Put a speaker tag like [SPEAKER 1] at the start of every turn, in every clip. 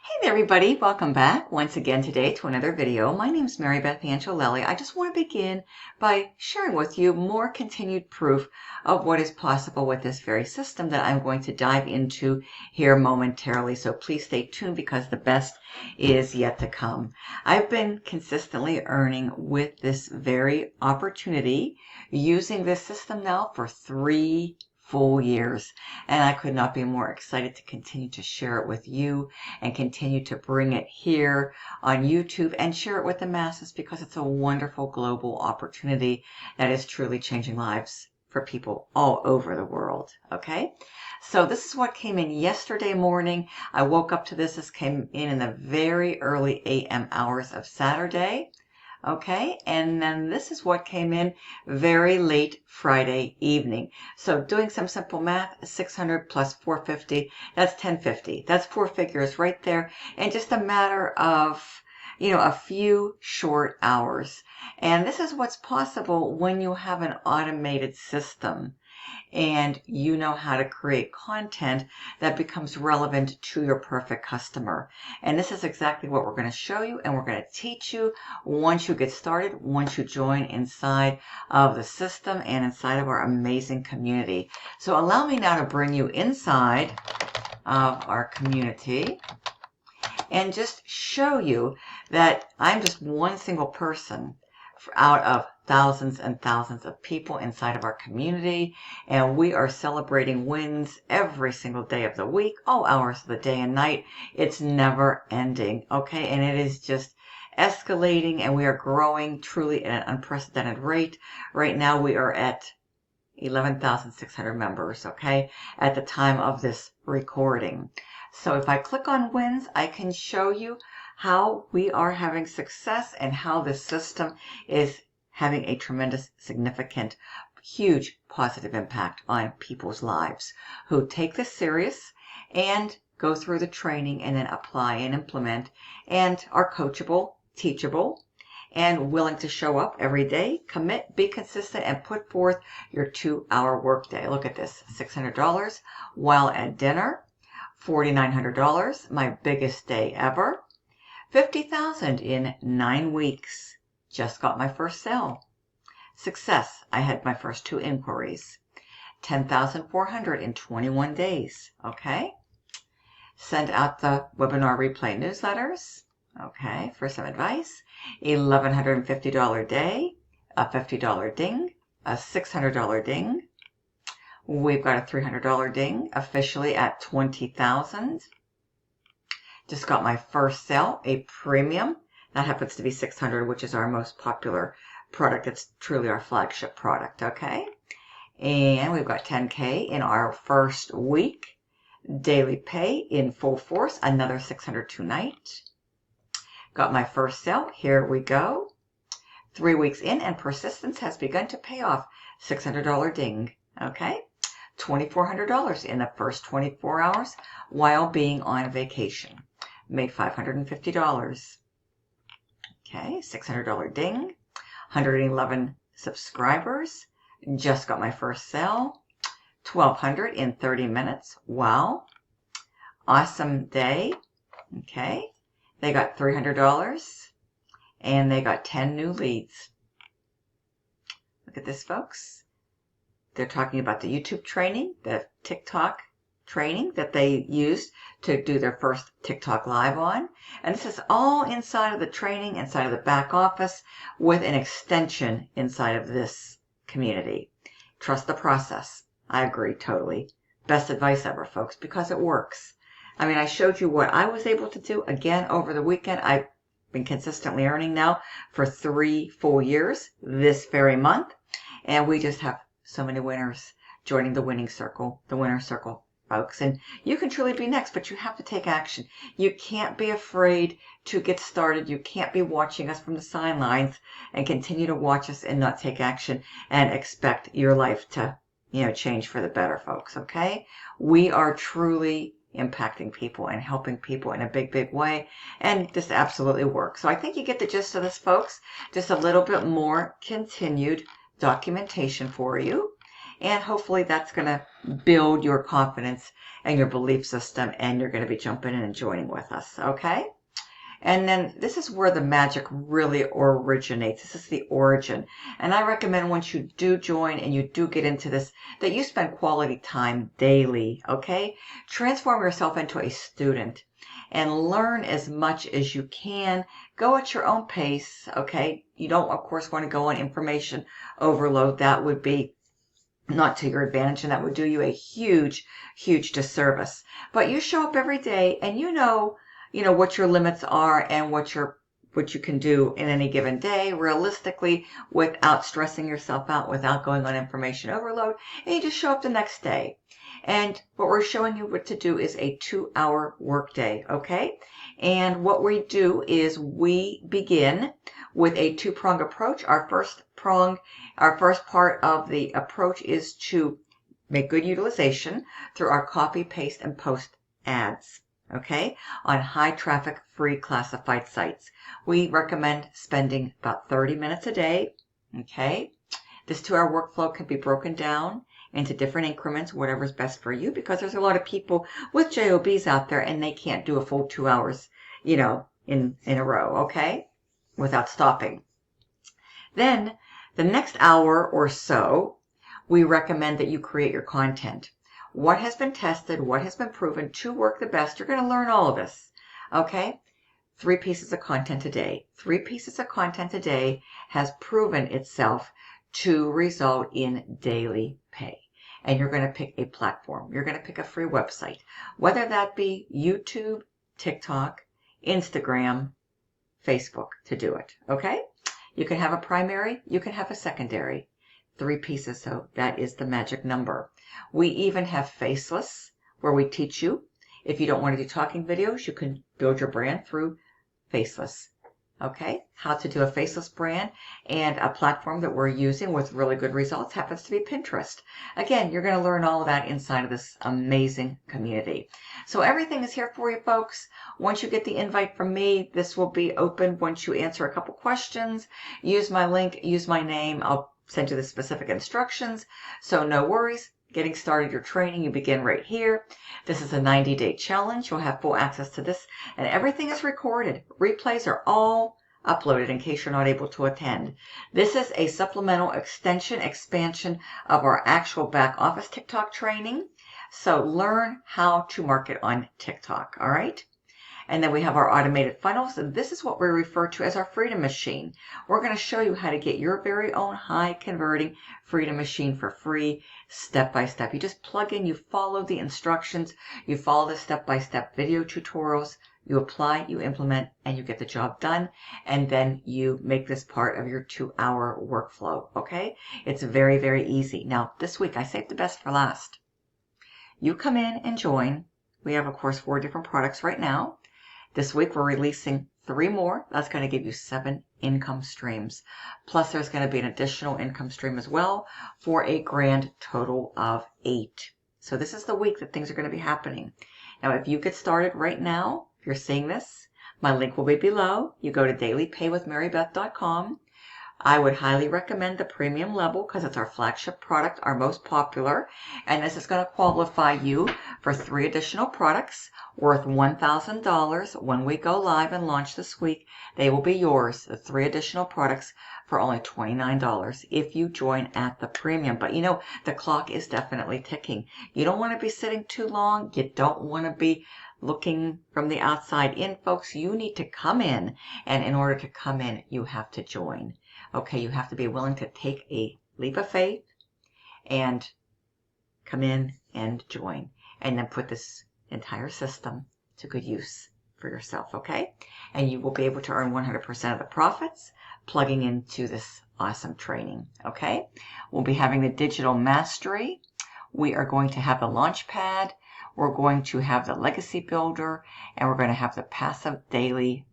[SPEAKER 1] Hey there, everybody. Welcome back once again today to another video. My name is Marybeth Angelelli. I just want to begin by sharing with you more continued proof of what is possible with this very system that I'm going to dive into here momentarily. So please stay tuned because the best is yet to come. I've been consistently earning with this very opportunity using this system now for 3 full years, and I could not be more excited to continue to share it with you and continue to bring it here on YouTube and share it with the masses because it's a wonderful global opportunity that is truly changing lives for people all over the world. Okay, so this is what came in yesterday morning. I woke up to this. This came in the very early AM hours of Saturday. Okay, and then this is what came in very late Friday evening. So doing some simple math, 600 plus 450, that's 1050. That's 4 figures right there in just a matter of, a few short hours. And this is what's possible when you have an automated system and you know how to create content that becomes relevant to your perfect customer. And this is exactly what we're going to show you and we're going to teach you once you get started, once you join inside of the system and inside of our amazing community. So allow me now to bring you inside of our community and just show you that I'm just one single person out of thousands and thousands of people inside of our community, and we are celebrating wins every single day of the week, all hours of the day and night. It's never ending, okay? And it is just escalating, and we are growing truly at an unprecedented rate. Right now we are at 11,600 members, okay, at the time of this recording. So if I click on wins, I can show you how we are having success and how the system is having a tremendous, significant, huge positive impact on people's lives who take this serious and go through the training and then apply and implement and are coachable, teachable, and willing to show up every day, commit, be consistent, and put forth your 2-hour workday. Look at this, $600 while at dinner, $4,900, my biggest day ever. 50,000 in 9 weeks. Just got my first sale. Success. I had my first 2 inquiries. 10,400 in 21 days. Okay. Send out the webinar replay newsletters. Okay, for some advice. $1,150 day. A $50 ding. A $600 ding. We've got a $300 ding. Officially at 20,000. Just got my first sale, a premium. That happens to be 600, which is our most popular product. It's truly our flagship product, okay? And we've got 10K in our first week. Daily pay in full force, another 600 tonight. Got my first sale. Here we go. 3 weeks in, and persistence has begun to pay off. $600 ding, okay? $2,400 in the first 24 hours while being on vacation. Made $550. Okay, $600 ding. 111 subscribers. Just got my first sale. 1,200 in 30 minutes. Wow. Awesome day. Okay. They got $300 and they got 10 new leads. Look at this, folks. They're talking about the YouTube training, the TikTok training that they used to do their first TikTok live on. And this is all inside of the training, inside of the back office, with an extension inside of this community. Trust the process. I agree totally. Best advice ever, folks, because it works. I mean, I showed you what I was able to do again over the weekend. I've been consistently earning now for 3 full years this very month. And we just have so many winners joining the winning circle, the winner circle, folks. And you can truly be next, but you have to take action. You can't be afraid to get started. You can't be watching us from the sidelines and continue to watch us and not take action and expect your life to, change for the better, folks, okay? We are truly impacting people and helping people in a big, big way, and this absolutely works. So I think you get the gist of this, folks. Just a little bit more continued documentation for you. and hopefully that's going to build your confidence and your belief system, and you're going to be jumping in and joining with us, okay? And then this is where the magic really originates. This is the origin. And I recommend once you do join and you do get into this, that you spend quality time daily, okay? Transform yourself into a student and learn as much as you can. Go at your own pace, okay? You don't, of course, want to go on information overload. That would be not to your advantage, and that would do you a huge, huge disservice. But you show up every day and you know what your limits are and what you can do in any given day realistically without stressing yourself out, without going on information overload, and you just show up the next day. And what we're showing you what to do is a 2-hour workday, okay? And what we do is we begin with a two-prong approach. Our first part of the approach is to make good utilization through our copy, paste, and post ads, okay, on high traffic, free classified sites. We recommend spending about 30 minutes a day, okay? This 2-hour workflow can be broken down into different increments, whatever's best for you, because there's a lot of people with JOBs out there and they can't do a full 2 hours, in a row, okay, without stopping. Then the next hour or so, we recommend that you create your content. What has been tested, what has been proven to work the best, you're going to learn all of this, okay? 3 pieces of content a day. 3 pieces of content a day has proven itself to result in daily pay. And you're going to pick a platform. You're going to pick a free website, whether that be YouTube, TikTok, Instagram, Facebook to do it, okay? You can have a primary, you can have a secondary. 3 pieces, so that is the magic number. We even have faceless, where we teach you, if you don't want to do talking videos, you can build your brand through faceless. Okay, how to do a faceless brand, and a platform that we're using with really good results happens to be Pinterest. Again, you're going to learn all of that inside of this amazing community. So everything is here for you, folks. Once you get the invite from me, this will be open once you answer a couple questions. Use my link, use my name. I'll send you the specific instructions. So no worries. Getting started your training, you begin right here. This is a 90-day challenge. You'll have full access to this, and everything is recorded. Replays are all uploaded in case you're not able to attend. This is a supplemental expansion of our actual back office TikTok training. So learn how to market on TikTok, all right? And then we have our automated funnels, and this is what we refer to as our Freedom Machine. We're going to show you how to get your very own high-converting Freedom Machine for free, step-by-step. You just plug in, you follow the instructions, you follow the step-by-step video tutorials, you apply, you implement, and you get the job done, and then you make this part of your 2-hour workflow, okay? It's very, very easy. Now, this week, I saved the best for last. You come in and join. We have, of course, 4 different products right now. This week, we're releasing 3 more. That's going to give you 7 income streams. Plus, there's going to be an additional income stream as well for a grand total of 8. So this is the week that things are going to be happening. Now, if you get started right now, if you're seeing this, my link will be below. You go to dailypaywithmarybeth.com. I would highly recommend the premium level because it's our flagship product, our most popular. And this is going to qualify you for 3 additional products worth $1,000. When we go live and launch this week, they will be yours, the 3 additional products for only $29 if you join at the premium. But the clock is definitely ticking. You don't want to be sitting too long. You don't want to be looking from the outside in, folks. You need to come in, and in order to come in, you have to join. Okay, you have to be willing to take a leap of faith and come in and join, and then put this entire system to good use for yourself, okay? And you will be able to earn 100% of the profits plugging into this awesome training, okay? We'll be having the digital mastery. We are going to have the launch pad. We're going to have the legacy builder, and we're going to have the passive daily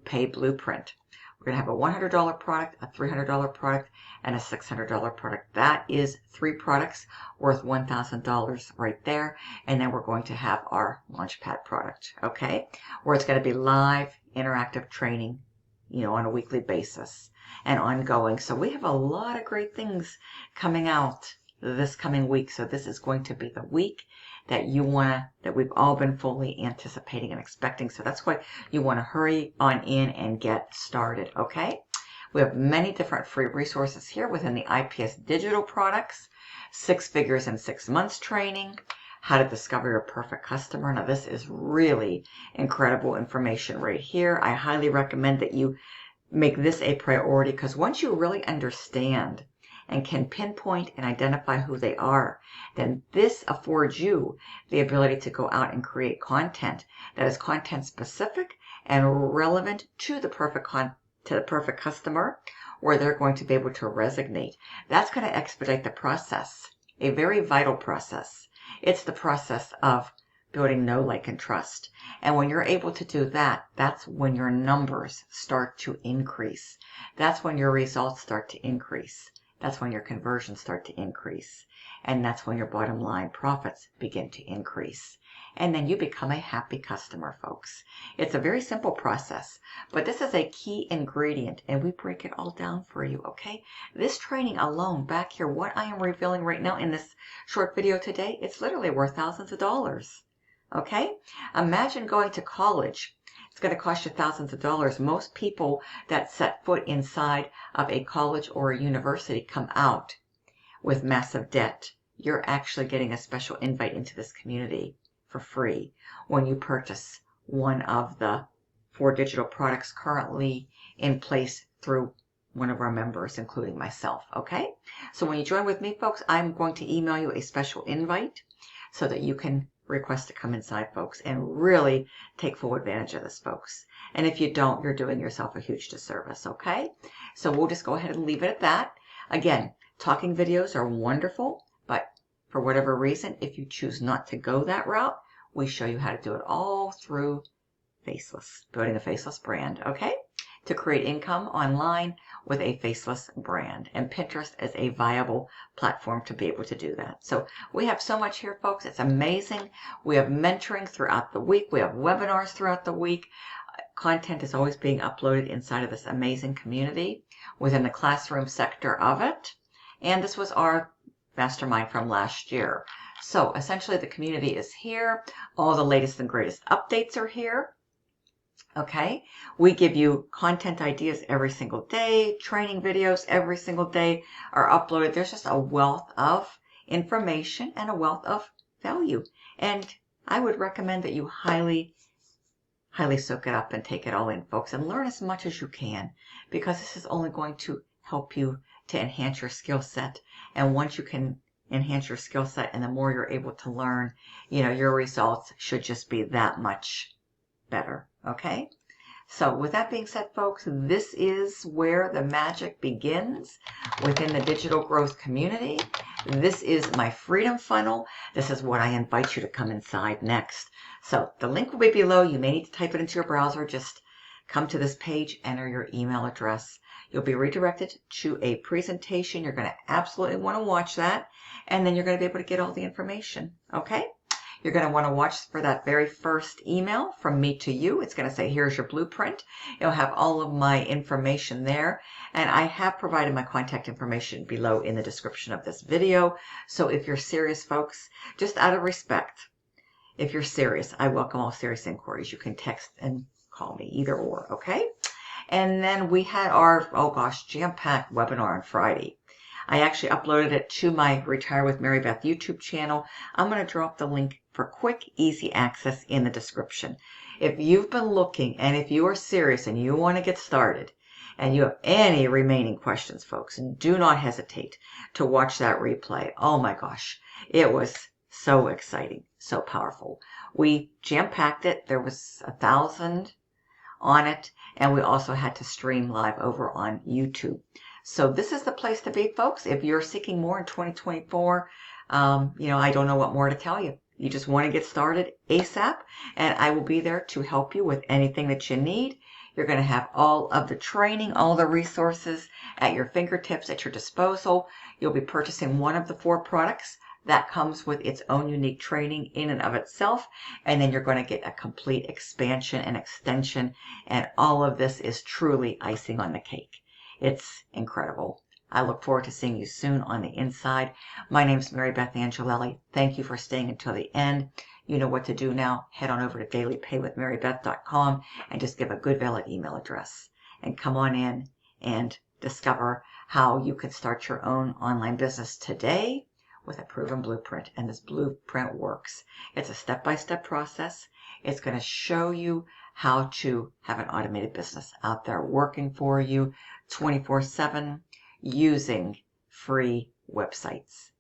[SPEAKER 1] pay blueprint. We're going to have a $100 product, a $300 product, and a $600 product. That is 3 products worth $1,000 right there. And then we're going to have our Launchpad product, okay? Where it's going to be live, interactive training, on a weekly basis and ongoing. So we have a lot of great things coming out this coming week. So this is going to be the week that that we've all been fully anticipating and expecting. So that's why you want to hurry on in and get started, okay? We have many different free resources here within the IPS digital products, 6 figures in 6 months training, how to discover your perfect customer. Now this is really incredible information right here. I highly recommend that you make this a priority, because once you really understand and can pinpoint and identify who they are, then this affords you the ability to go out and create content that is content specific and relevant to the perfect customer, where they're going to be able to resonate. That's going to expedite the process, a very vital process. It's the process of building know, like, and trust. And when you're able to do that, that's when your numbers start to increase. That's when your results start to increase. That's when your conversions start to increase. And that's when your bottom line profits begin to increase. And then you become a happy customer, folks. It's a very simple process, but this is a key ingredient, and we break it all down for you, okay? This training alone back here, what I am revealing right now in this short video today, it's literally worth thousands of dollars. Okay? Imagine going to college. It's going to cost you thousands of dollars. Most people that set foot inside of a college or a university come out with massive debt. You're actually getting a special invite into this community for free when you purchase one of the 4 digital products currently in place through one of our members, including myself. Okay? So when you join with me, folks, I'm going to email you a special invite so that you can request to come inside, folks, and really take full advantage of this, folks. And if you don't, you're doing yourself a huge disservice, okay? So we'll just go ahead and leave it at that. Again, talking videos are wonderful, but for whatever reason, if you choose not to go that route, we show you how to do it all through Faceless, building a faceless brand, okay? To create income online with a faceless brand. And Pinterest is a viable platform to be able to do that. So we have so much here, folks. It's amazing. We have mentoring throughout the week. We have webinars throughout the week. Content is always being uploaded inside of this amazing community within the classroom sector of it. And this was our mastermind from last year. So essentially the community is here. All the latest and greatest updates are here. Okay, we give you content ideas every single day. Training videos every single day are uploaded. There's just a wealth of information and a wealth of value. And I would recommend that you highly soak it up and take it all in, folks, and learn as much as you can, because this is only going to help you to enhance your skill set. And once you can enhance your skill set and the more you're able to learn, your results should just be that much better. Okay? So with that being said, folks, this is where the magic begins within the digital growth community. This is my freedom funnel. This is what I invite you to come inside next. So the link will be below. You may need to type it into your browser. Just come to this page, enter your email address. You'll be redirected to a presentation. You're going to absolutely want to watch that, and then you're going to be able to get all the information. Okay? You're going to want to watch for that very first email from me to you. It's going to say, here's your blueprint. It'll have all of my information there. And I have provided my contact information below in the description of this video. So if you're serious, folks, just out of respect, if you're serious, I welcome all serious inquiries. You can text and call me, either or, okay? And then we had our, jam-packed webinar on Friday. I actually uploaded it to my Retire with Marybeth YouTube channel. I'm going to drop the link for quick, easy access in the description. If you've been looking and if you are serious and you want to get started and you have any remaining questions, folks, do not hesitate to watch that replay. Oh my gosh, it was so exciting, so powerful. We jam-packed it. There was 1,000 on it, and we also had to stream live over on YouTube. So this is the place to be, folks. If you're seeking more in 2024, I don't know what more to tell you. You just want to get started ASAP, and I will be there to help you with anything that you need. You're going to have all of the training, all the resources at your fingertips, at your disposal. You'll be purchasing one of the 4 products. That comes with its own unique training in and of itself, and then you're going to get a complete expansion and extension, and all of this is truly icing on the cake. It's incredible. I look forward to seeing you soon on the inside. My name's Marybeth Angelelli. Thank you for staying until the end. You know what to do now. Head on over to dailypaywithmarybeth.com and just give a good valid email address. And come on in and discover how you can start your own online business today with a proven blueprint. And this blueprint works. It's a step-by-step process. It's going to show you how to have an automated business out there working for you 24/7 using free websites.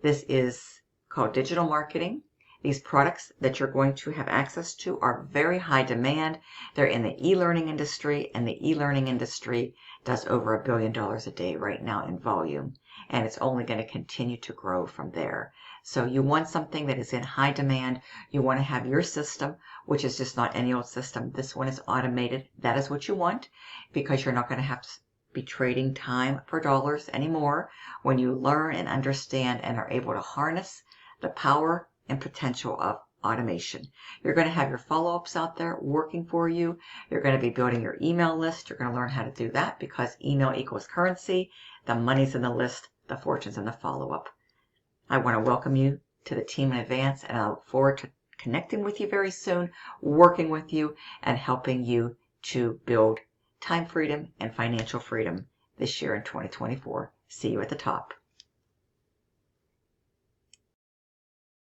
[SPEAKER 1] This is called digital marketing. These products that you're going to have access to are very high demand. They're in the e-learning industry, and the e-learning industry does over $1 billion a day right now in volume, and it's only going to continue to grow from there. So you want something that is in high demand. You want to have your system, which is just not any old system. This one is automated. That is what you want, because you're not going to have to be trading time for dollars anymore when you learn and understand and are able to harness the power and potential of automation. You're going to have your follow-ups out there working for you. You're going to be building your email list. You're going to learn how to do that because email equals currency. The money's in the list, the fortune's in the follow-up. I want to welcome you to the team in advance, and I look forward to connecting with you very soon, working with you, and helping you to build time freedom and financial freedom this year in 2024. See you at the top.